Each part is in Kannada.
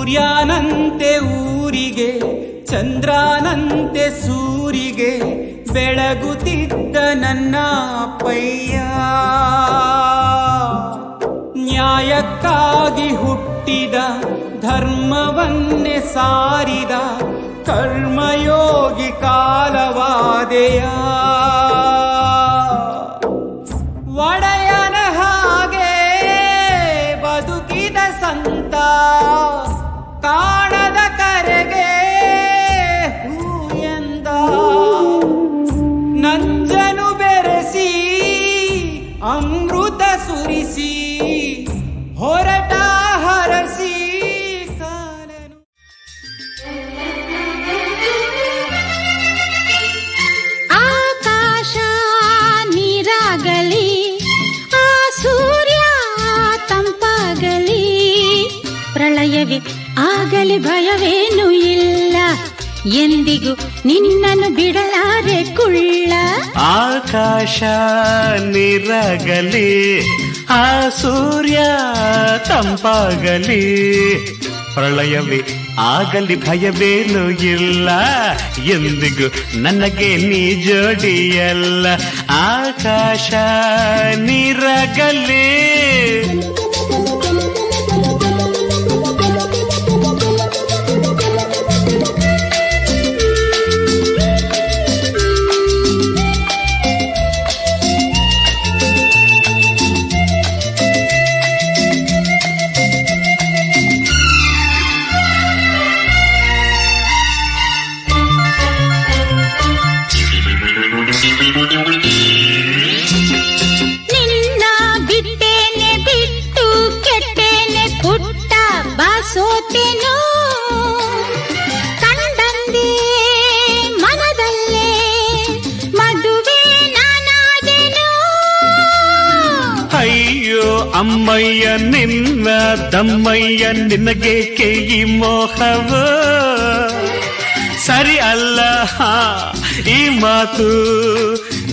ಸೂರ್ಯನಂತೆ ಊರಿಗೆ ಚಂದ್ರನಂತೆ ಸೂರಿಗೆ ಬೆಳಗುತ್ತಿದ್ದ ನನ್ನ ಅಪ್ಪಯ್ಯ. ನ್ಯಾಯಕ್ಕಾಗಿ ಹುಟ್ಟಿದ ಧರ್ಮವನ್ನೇ ಸಾರಿದ ಕರ್ಮಯೋಗಿ ಕಾಲವಾದೆಯ. ಒಡೆಯನ ಹಾಗೆ ಬದುಕಿದ ಸಂತ ಕಾಣದ ಕರೆಗೆ ಹೂ ಎಂದ. ನಂಜನು ಬೆರೆಸಿ ಅಮೃತ ಸುರಿಸಿ ಹೊರಟ ಹರಸಿ ಕಾಲನು. ಆಕಾಶ ನೀರಾಗಲಿ, ಆ ಸೂರ್ಯ ತಂಪಾಗಲಿ, ಪ್ರಳಯವೇ ಆಗಲಿ ಭಯವೇನು ಇಲ್ಲ, ಎಂದಿಗೂ ನಿನ್ನನ್ನು ಬಿಡಲಾರೆ ಕುಳ್ಳ. ಆಕಾಶ ನೀರಾಗಲಿ, ಆ ಸೂರ್ಯ ತಂಪಾಗಲಿ, ಪ್ರಳಯವೇ ಆಗಲಿ ಭಯವೇನು ಇಲ್ಲ, ಎಂದಿಗೂ ನನಗೆ ನೀ ಜೋಡಿಯಲ್ಲ. ಆಕಾಶ ನೀರಾಗಲಿ. ನಿನ್ನ ಬಿಟ್ಟೇನೆ ಬಿಟ್ಟು ಕೆಟ್ಟೇನೆ ಪುಟ್ಟ ಬಾಸೋತೇನೋ, ಕಂಡಂದೇ ಮನದಲ್ಲೇ ಮದುವೆ ನಾನಾದೆನೋ. ಅಯ್ಯೋ ಅಮ್ಮಯ್ಯ ನಿನ್ನ ದಮ್ಮಯ್ಯ ನಿನಗೇಕೆ ಈ ಮೋಹವು, ಸರಿ ಅಲ್ಲ ಈ ಮಾತು,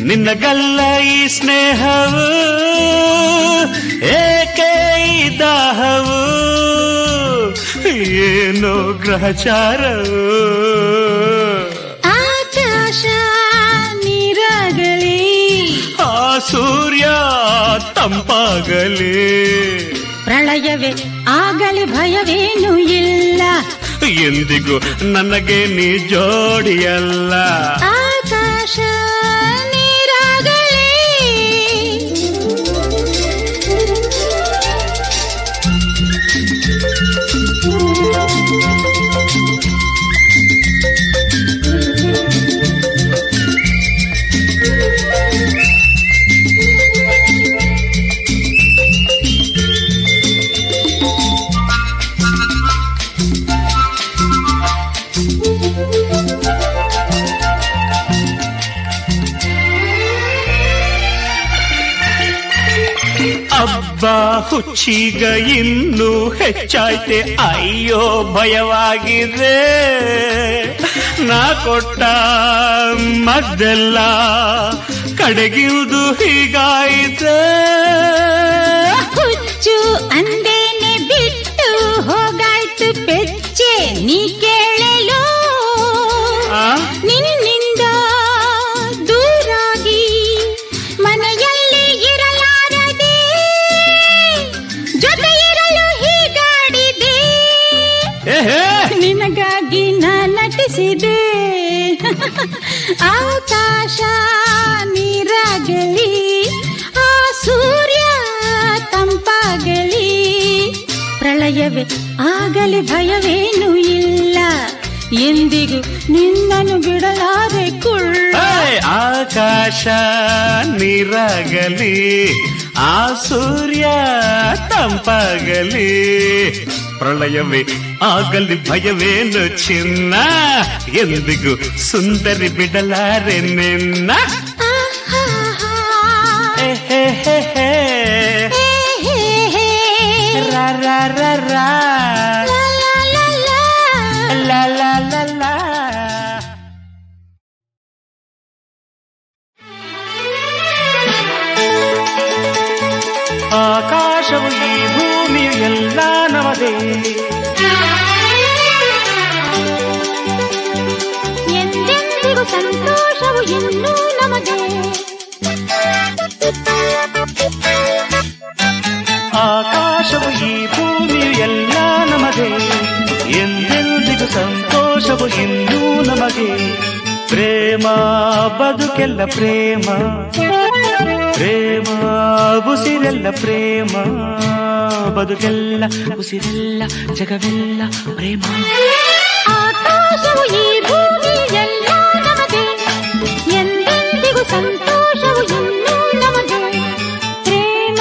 ನಿನ್ನಗಲ್ಲ ಈ ಸ್ನೇಹವು, ಏಕೆ ಈ ದಾಹವು, ಏನೋ ಗ್ರಹಚಾರವು. ಆಕಾಶ ನೀರಾಗಲಿ, ಆ ಸೂರ್ಯ ತಂಪಾಗಲಿ, ಪ್ರಳಯವೇ ಆಗಲಿ ಭಯವೇನು ಇಲ್ಲ, ಎಂದಿಗೂ ನನಗೆ ನೀ ಜೋಡಿಯಲ್ಲ. ಆಕಾಶ ನೀರಾಗಲಿ. ಹಬ್ಬ ಹುಚ್ಚೀಗ ಇನ್ನೂ ಹೆಚ್ಚಾಯ್ತೆ, ಅಯ್ಯೋ ಭಯವಾಗಿದೆ, ನಾ ಕೊಟ್ಟ ಮದ್ದೆಲ್ಲ ಕಡೆಗಿಲ್ದು ಹೀಗಾಯಿತೆ. ಹುಚ್ಚು ಅಂದೇನೆ ಬಿಟ್ಟು ಹೋಗಾಯ್ತು ಪೆಚ್ಚೆ, ನೀ ಕೇಳಲು ನಿನ್ನಿಂದ ದೂರಾಗಿ ಮನೆಯಲ್ಲಿ ಇರಲಾರದೆ, ಜೊತೆ ಇರಲು ಹೀಗಾಡಿದೆ, ನಿನಗಾಗಿ ನಾ ನಟಿಸಿದೆ. ಆಕಾಶ ನೀರಾಗಲಿ, ಆ ಸೂರ್ಯ ತಂಪಾಗಲಿ, ಪ್ರಳಯವೇ ಆಗಲಿ ಭಯವೇನು ಇಲ್ಲ, ಎಂದಿಗೂ ನಿನ್ನನ್ನು ಬಿಡಲಾರೆ ಕುಳ್ಳ. ಆಕಾಶ ನೀರಾಗಲಿ, ಆ ಸೂರ್ಯ ತಂಪಾಗಲಿ, ಪ್ರಳಯವೇ ಆಗಲಿ ಭಯವೇನು ಚಿನ್ನ, ಎಂದಿಗೂ ಸುಂದರಿ ಬಿಡಲಾರೆ ನಿನ್ನ. ರಾ ರಾ ರಾ ರಾ ಲಾ ಲಾ ಲಾ ಲಾ. ಆಕಾಶವು ಈ ಭೂಮಿಯು ಎಲ್ಲ ನಮದೇ, ಸಂತೋಷವು ಇನ್ನೂ ನಮಗೆ. ಆಕಾಶವು ಈ ಭೂಮಿಯು ಎಲ್ಲ ನಮಗೆ, ಎಂದೆಂದಿಗೂ ಸಂತೋಷವು ಇನ್ನೂ ನಮಗೆ. ಪ್ರೇಮ ಬದುಕೆಲ್ಲ ಪ್ರೇಮ, ಪ್ರೇಮ ಉಸಿರೆಲ್ಲ ಪ್ರೇಮ, ಬದುಕೆಲ್ಲ ಉಸಿರೆಲ್ಲ ಜಗವೆಲ್ಲ ಪ್ರೇಮ. ಆಕಾಶವು ಈ ಭೂಮಿ ಎಲ್ಲ ನಮಗೆ, ಎಂದೆಂದಿಗೂ ಸಂತೋಷವು ಇನ್ನೂ ನಮಗೆ. ಪ್ರೇಮ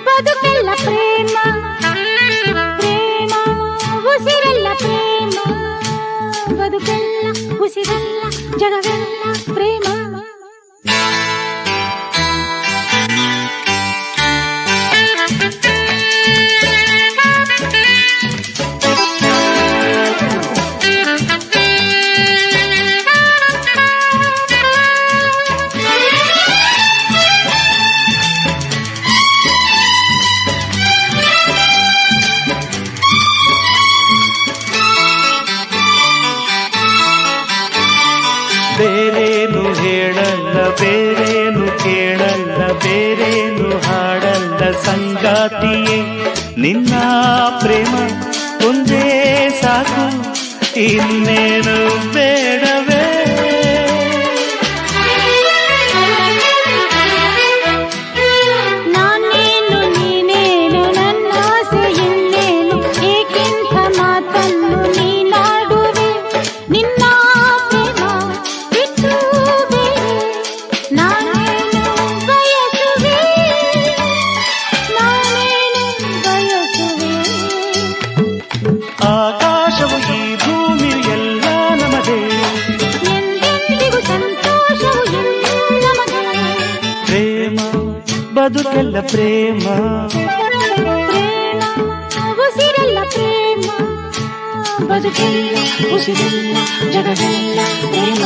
ಬದುಕೆಲ್ಲ ಪ್ರೇಮ, ಪ್ರೇಮ ಉಸಿರೆಲ್ಲ ಪ್ರೇಮ, ಬದುಕೆಲ್ಲ ಉಸಿರೆಲ್ಲ ಜಗವೆಲ್ಲ ಪ್ರೇಮ. ಬೇರೇನು ಹೇಳಲ್ಲ, ಬೇರೇನು ಕೇಳಲ್ಲ, ಬೇರೇನು ಹಾಡಲ್ಲ ಸಂಗಾತಿಯೇ, ನಿನ್ನ ಪ್ರೇಮ ಒಂದೇ ಸಾಕು, ಇನ್ನೇನು ಬೇಡವೇ. ನಾನೇನು ನೀನೇನು ನನ್ನ ಆಸೆ ಇನ್ನೇನು, ಏಕೆಂಥ ಮಾತನ್ನು ನೀನಾಡುವೆ. ನಿನ್ನ ಪ್ರೇಮ ಬಿಟ್ಟು ಬೇರೆ ನಾನೇನು ಬಯಸುವೆ, ನಾನೇನು ಬಯಸುವೆ. ಆಕಾಶವು ಈ ಭೂಮಿಯು ಎಲ್ಲ ನಮಗೆ, ಎಂದೆಂದಿಗೂ ಸಂತೋಷವು ಇನ್ನೂ ನಮಗೆ. ಪ್ರೇಮ ಬದುಕೆಲ್ಲ ಪ್ರೇಮ, ಪ್ರೇಮ ಉಸಿರೆಲ್ಲ ಪ್ರೇಮ, ಬದುಕೆಲ್ಲ ಉಸಿರೆಲ್ಲ ಜಗವೆಲ್ಲ ಪ್ರೇಮ.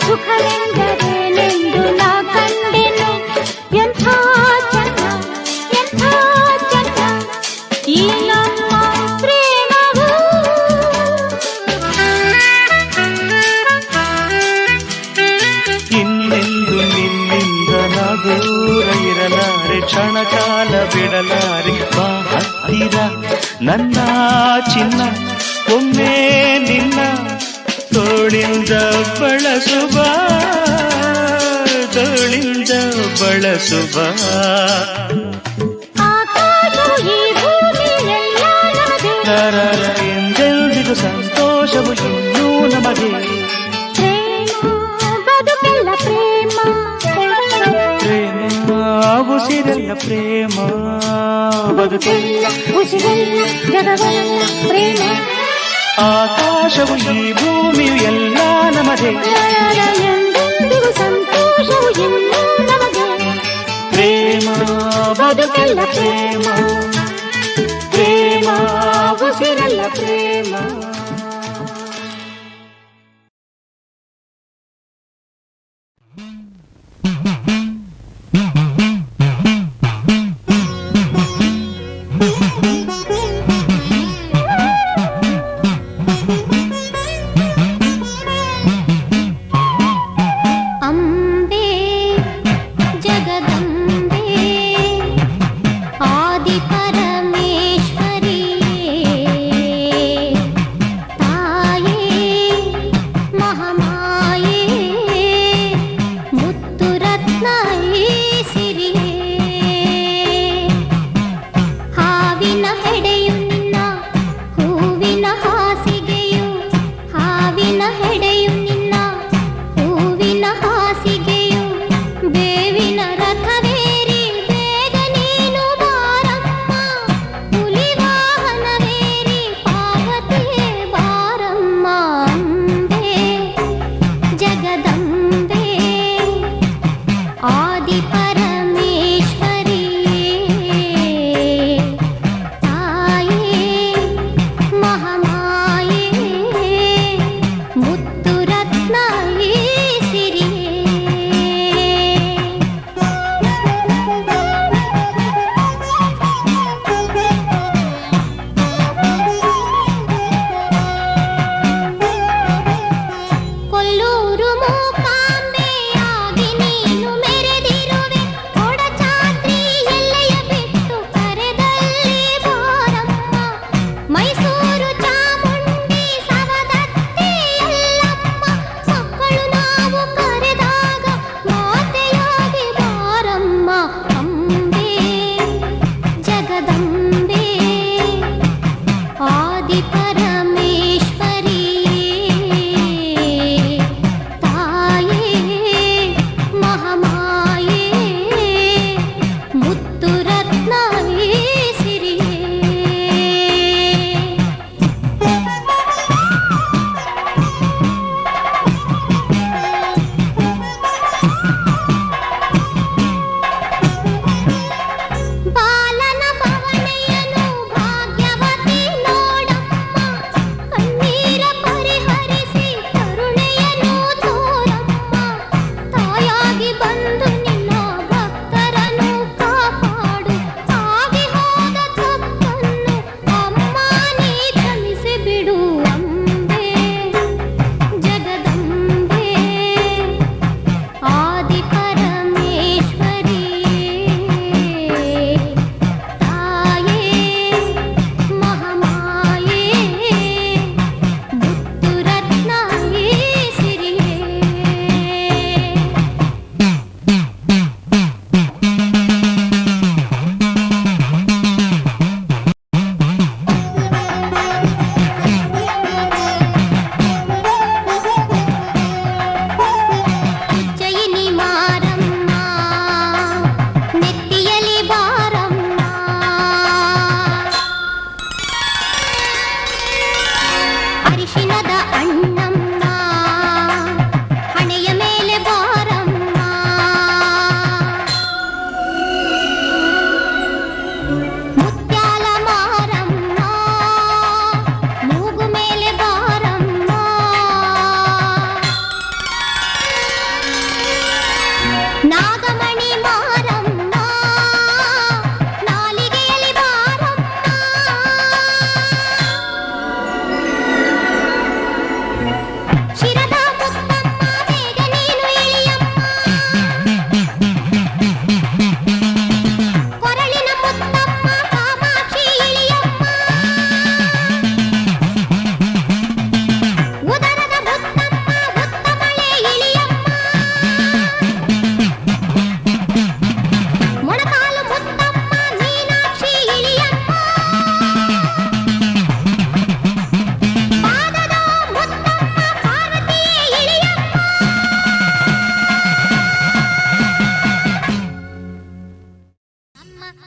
ಸುಖವೆಂದರೇನೆಂದು ನಾ ಕಂಡೆನು. ಎಂಥ ಚೆನ್ನ, ಎಂಥ ಚೆನ್ನ ಈ ನಮ್ಮ ಪ್ರೇಮವು. ಇನ್ನೆಂದು ನಿನ್ನಿಂದ ನಾ ದೂರ ಇರಲಾರೆ, ಕ್ಷಣ ಕಾಲ ಬಿಡಲಾರೆ, ಬಾ ಹತ್ತಿರ ನನ್ನ ಚಿನ್ನ, ಒಮ್ಮೆ ನಿನ್ನ ತೋಳಿಂದ ಬಳಸುವ, ತೋಳಿಂದ ಬಳಸುವ. ಆಕಾಶವು ಈ ಭೂಮಿ ಎಲ್ಲ ನಮಗೆ, ಎಂದೆಂದಿಗೂ ಸಂತೋಷವು ಇನ್ನೂ ನಮಗೆ. ಪ್ರೇಮ ಬದುಕೆಲ್ಲ ಪ್ರೇಮ, ಪ್ರೇಮ ಉಸಿರೆಲ್ಲ ಪ್ರೇಮ, ಬದುಕೆಲ್ಲ ಉಸಿರೆಲ್ಲ ಜಗವೆಲ್ಲ ಪ್ರೇಮ. ಆಕಾಶವು ಈ ಭೂಮಿಯು ಎಲ್ಲ ನಮಗೆ, ಎಂದೆಂದಿಗೂ ಸಂತೋಷವು ಇನ್ನೂ ನಮಗೆ. ಪ್ರೇಮ ಬದುಕೆಲ್ಲ ಪ್ರೇಮ, ಪ್ರೇಮ ಉಸಿರೆಲ್ಲ ಪ್ರೇಮ. ಅಂಬೆ ಜಗದಂಬೆ ಆದಿ ಪರಮೇಶ್ವರಿ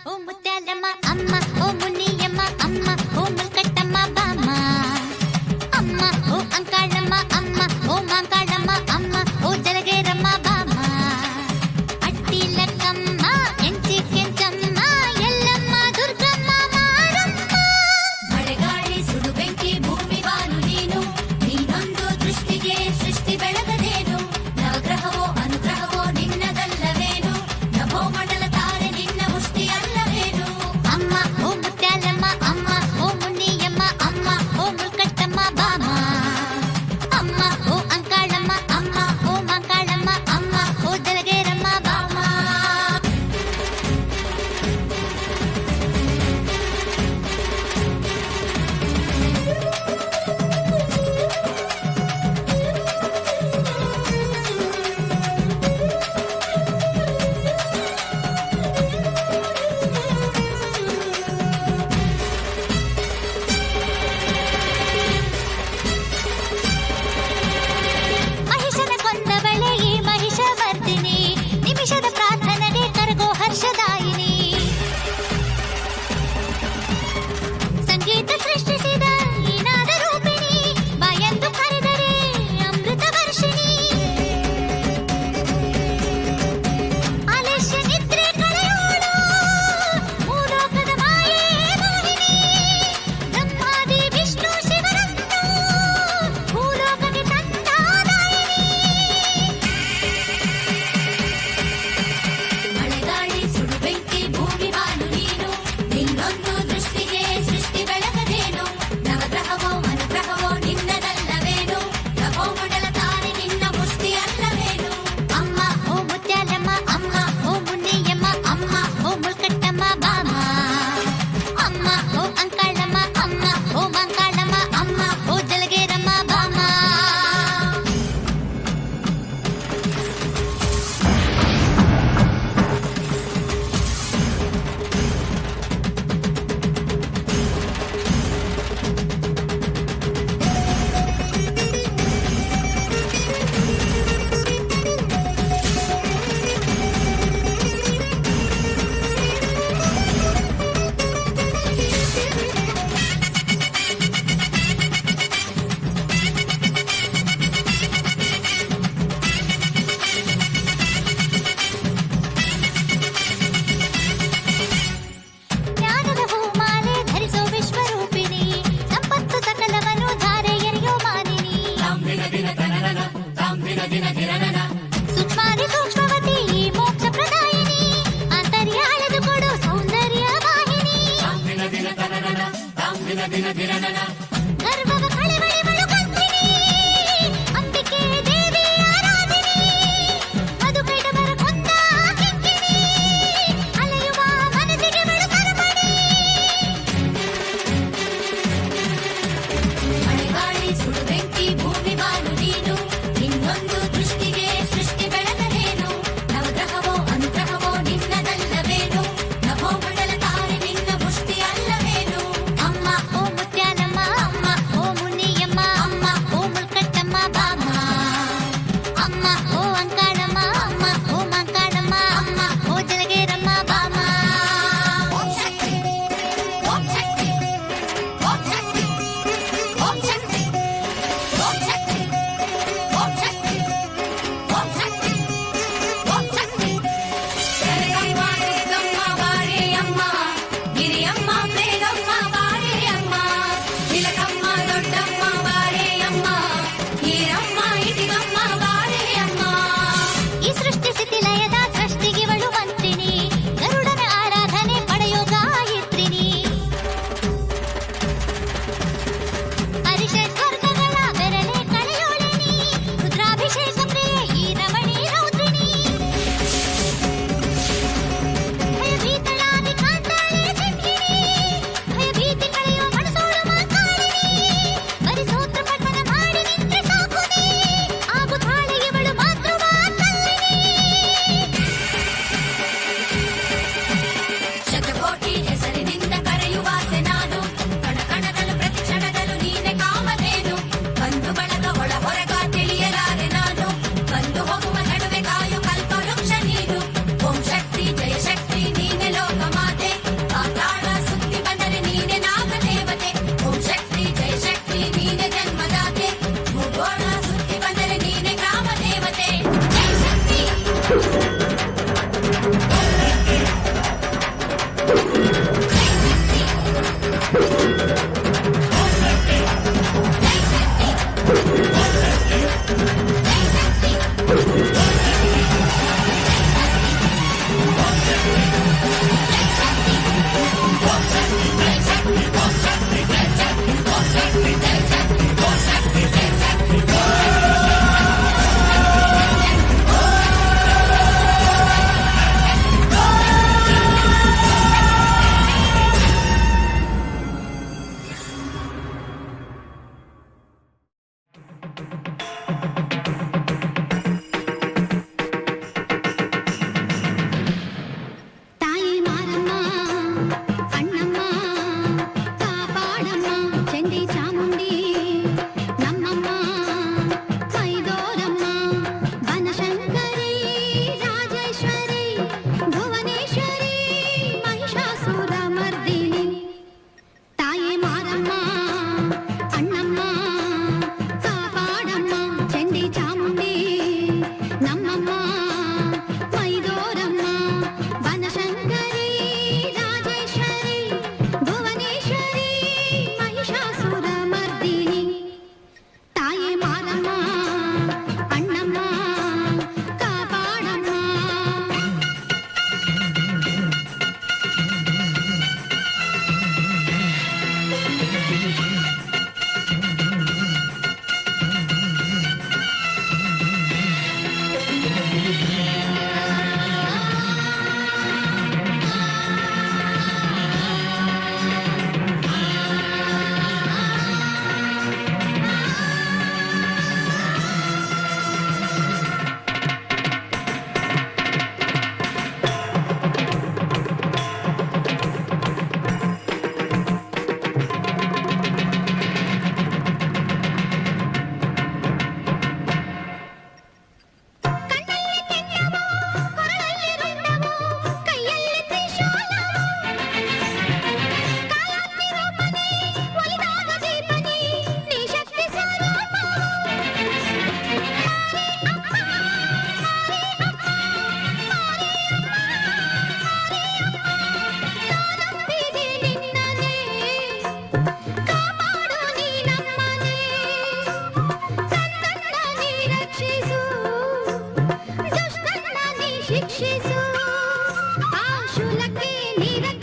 ಓ ಮುತ್ಯಾಲಮ್ಮ ಅಮ್ಮ ಓ ಮುನಿಯಮ್ಮ ಅಮ್ಮ ಓ ಮುಲ್ಕಟ್ಟಮ್ಮ ಬಾಮ್ಮ ಅಮ್ಮ ಓ ಅಂಕಾಳಮ್ಮ ಅಮ್ಮ ಓ ಮಾಂಕಾಳಮ್ಮ ಅಮ್ಮ ಓ ಜಲಗೇರಮ್ಮ ಬಾಮ್ಮ ಅಟ್ಟಿ ಲಕ್ಕಮ್ಮ ಎಂಚಿ ಕೆಂಚಮ್ಮ ಎಲ್ಲಮ್ಮ ದುರ್ಗಮ್ಮ ಮಾರಮ್ಮ ಮಳೆಗಾಳಿ ಸುಡು ಬೆಂಕಿ ಭೂಮಿ ಬಾನು ನೀನು ನೀನೊಂದು ದೃಷ್ಟಿಗೆ ಸೃಷ್ಟಿ ಬೆಳಗದೇನು ನವಗ್ರಹವೋ ಅನುಗ್ರಹವೋ ನಿನ್ನದಲ್ಲವೇನು ನಭೋ ಮಂಡಲ ತಾರೆ ನಿನ್ನ ಮುಷ್ಟಿ ಅಲ್ಲವೇನು ಅಮ್ಮ ಓ ಮುತ್ಯಾಲಮ್ಮ ಅಮ್ಮ ಓ ಮುನಿಯಮ್ಮ ಅಮ್ಮ ಓ ಮುಲ್ಕಟ್ಟಮ್ಮ ಬಾಮ್ಮ ಅಮ್ಮ ಓ ಅಂಕಾಳಮ್ಮ ಅಮ್ಮ ಓ ಮಾಂಕಾಳಮ್ಮ ಅಮ್ಮ ಓ ಜಲಗೇರಮ್ಮ ಬಾಮ್ಮ ಮಹಿಷನ ಕೊಂದವಳೆ ಈ ಮಹಿಷಮರ್ದಿನಿ ನಿಮಿಷದ ಪ್ರಾರ್ಥನೆಗೆ ಕರಗೋ ಹರ್ಷದಾಯಿನಿ ಸಂಗೀತ ಸೃಷ್ಟಿಸಿದ ಈ ನಾದ ರೂಪಿಣಿ ಬಾಯೆಂದು ಕರೆದರೆ ಅಮೃತ ವರ್ಷಿಣಿ ಆಲಸ್ಯ ನಿದ್ರೆ ಕಳೆಯೋಳು ಭೂಲೋಕದ ಮಾಯೆ ಮೋಹಿನಿ ಬ್ರಹ್ಮಾದಿ ವಿಷ್ಣು ಶಿವರನ್ನು ಭೂಲೋಕಕ್ಕೆ ತಂದಾದಾಯಿನಿ ಮಳೆಗಾಳಿ ಸುಡು ಬೆಂಕಿ ಭೂಮಿ ಬಾನು ನೀನು ನಿನ್ನೊಂದು ದೃಷ್ಟಿಗೆ ಸೃಷ್ಟಿ ಬೆಳಗದೇನು ನವಗ್ರಹವೋ ಅನುಗ್ರಹವೋ ನಿನ್ನದಲ್ಲವೇನು ನಭೋ ಮಂಡಲ ತಾರೆ ನಿನ್ನ ಮುಷ್ಟಿ ಅಲ್ಲವೇನು ಅಮ್ಮ ಓ ಮುತ್ಯಾಲಮ್ಮ ಅಮ್ಮ ಓ ಮುನಿಯಮ್ಮ ಅಮ್ಮ ಓ ಮುಲ್ಕಟ್ಟಮ್ಮ ಬಾಮ್ಮ ಅಮ್ಮ ಓ ಅಂಕಾಳಮ್ಮ ಅಮ್ಮ ಓ ಮಾಂಕಾಳಮ್ಮ ಅಮ್ಮ ಓ ಜಲಗೇರಮ್ಮ ಬಾಮ್ಮ ಜ್ಞಾನದ ಹೂಮಾಲೆ ಧರಿಸೋ ವಿಶ್ವರೂಪಿಣಿ ಸಂಪತ್ತು ಸಕಲವನ್ನು ಧಾರೆ ಎರೆಯೋ ಮಾನಿನಿ ಸೂಕ್ಷ್ಮಾದಿ ಸೂಕ್ಷ್ಮವತಿ ಈ ಮೋಕ್ಷ ಪ್ರದಾಯಿನಿ ಆಂತರ್ಯಾಳದು ಕೊಡು ಸೌಂದರ್ಯ ವಾಹಿನಿ ಗರ್ವವ ಕಳೆವಳಿವಳು ಕಂತಿನಿ ಅಂಬಿಕೆ ದೇವಿ ಆರಾಧಿನಿ ಅದು ಕೈಟಬರ ಕೊಂದ ಕಿಂಕಿಣಿ ಅಲೆಯುವ ಮನಸ್ಸಿಗೆ ಬಳು ಕರ್ಮಣಿ ಮಳೆಗಾಳಿ ಸುಡು ಬೆಂಕಿ ಭೂಮಿ ಬಾನು ನೀನು ನಿನ್ನೊಂದು ದೃಷ್ಟಿಗೆ ಸೃಷ್ಟಿ ಬೆಳಗದೇನು ನವಗ್ರಹವೋ ಅನುಗ್ರಹವೋ ನಿನ್ನದಲ್ಲವೇನು ನಭೋ ಮಂಡಲ ತಾರೆ ನಿನ್ನ ಮುಷ್ಟಿ ಅಲ್ಲವೇನು ಅಮ್ಮ ಓ ಮುತ್ಯಾಲಮ್ಮ ನೀರ